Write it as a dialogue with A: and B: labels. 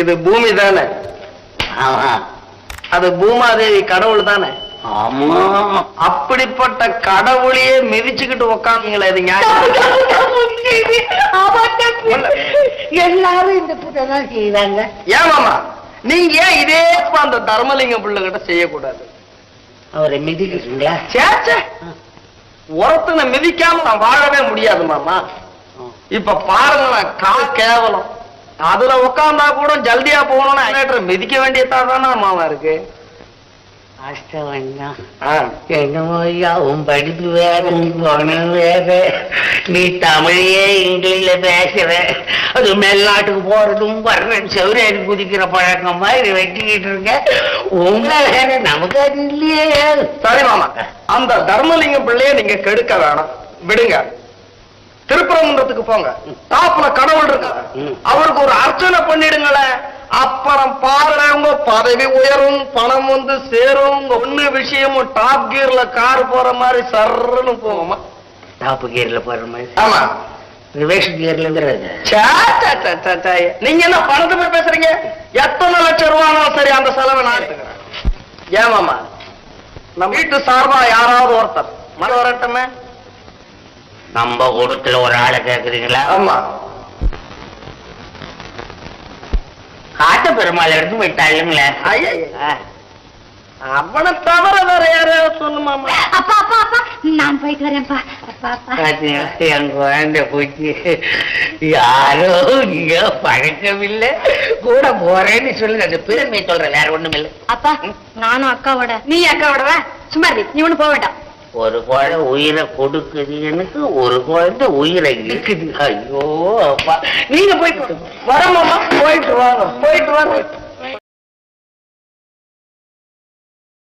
A: இது பூமி தானே? அது பூமாதேவி கடவுள் தானே?
B: ஆமா.
A: அப்படிப்பட்ட கடவுளையே மிதிச்சுக்கிட்டு உக்காந்தீங்களே, இது
B: எல்லாரும் இந்த கூட்டம் செய்யறாங்க.
A: ஏமாமா நீங்க ஏன் இதே அந்த தர்மலிங்கம் பிள்ளை கிட்ட செய்யக்கூடாது?
B: அவரை மிதிக்கிறீங்களா?
A: சேச்சே, உரத்தின மிதிக்காம நான் வாழவே முடியாது மாமா. இப்ப பாருங்க, கேவலம் அதுல உட்கார்ந்தா கூட ஜல்தியா போகணும்னா மிதிக்க வேண்டியதாதானே மாமா இருக்கு.
B: என்னமோ ஐயா, உன் படிப்பு வேற, போனது வேற. நீ தமிழையே இங்கிலீஷ்ல பேசுற. அது மேல்நாட்டுக்கு போறதும் வர்றேன் செவரேறி குதிக்கிற பழக்கம் மாதிரி வெட்டிக்கிட்டு இருக்க. உங்க வேற, நமக்கு அது இல்லையே.
A: சரி மாமா, அந்த தர்மலிங்கம் பிள்ளைய நீங்க கெடுக்க வேணாம், விடுங்க. திருப்பரங்குன்றத்துக்கு போங்க, தாப்புல கடவுள் இருக்கு, அவருக்கு ஒரு அர்ச்சனை பண்ணிடுங்களேன். அப்புறம் பாருங்க, பதவி உயரும், பணம் வந்து சேரும். ஒண்ணு விஷயமும் டாப் கியர்ல கார் போற மாதிரி சர்ன்னு போகுமா?
B: டாப் கியர்ல போற மாதிரி?
A: ஆமா.
B: ரிவர்ஸ் கியர்ல
A: நீங்க என்ன பணத்தை போய் பேசுறீங்க? எத்தனை லட்சம் ரூபாயும் சரி, அந்த செலவை நான் எடுத்துக்கிறேன். ஏமாமா, நம்ம வீட்டு சார்பா யாராவது ஒருத்தர் மன வரட்டுமே.
B: நம்ம கூட்டத்துல ஒரு ஆளை கேக்குறீங்களா?
A: ஆமா.
B: காட்டு பெருமாள் எடுத்து போயிட்டாளுங்களே.
A: அவனை தவிர வேற யாரையாவது சொல்லுமாமா?
C: அப்பா அப்பா அப்பா, நான் போயிட்டு வரேன்ப்பா.
B: என் குழந்தை போச்சு. யாரோ இங்க பழக்கமில்லை, கூட போறேன்னு சொல்லுங்க. அந்த பெருமை சொல்றேன், வேற ஒண்ணும் இல்லை.
C: அப்பா, நானும் அக்காவோட. நீ அக்காவோட சும்மா நீ ஒண்ணு போக வேண்டாம்.
B: ஒரு குழந்தை உயிரை கொடுக்குது எனக்கு, ஒரு குழந்தை உயிரை இருக்குது. ஐயோ அப்பா,
A: நீங்க போயிட்டு வரமாமா, போயிட்டு வாங்க, போயிட்டு வாங்க.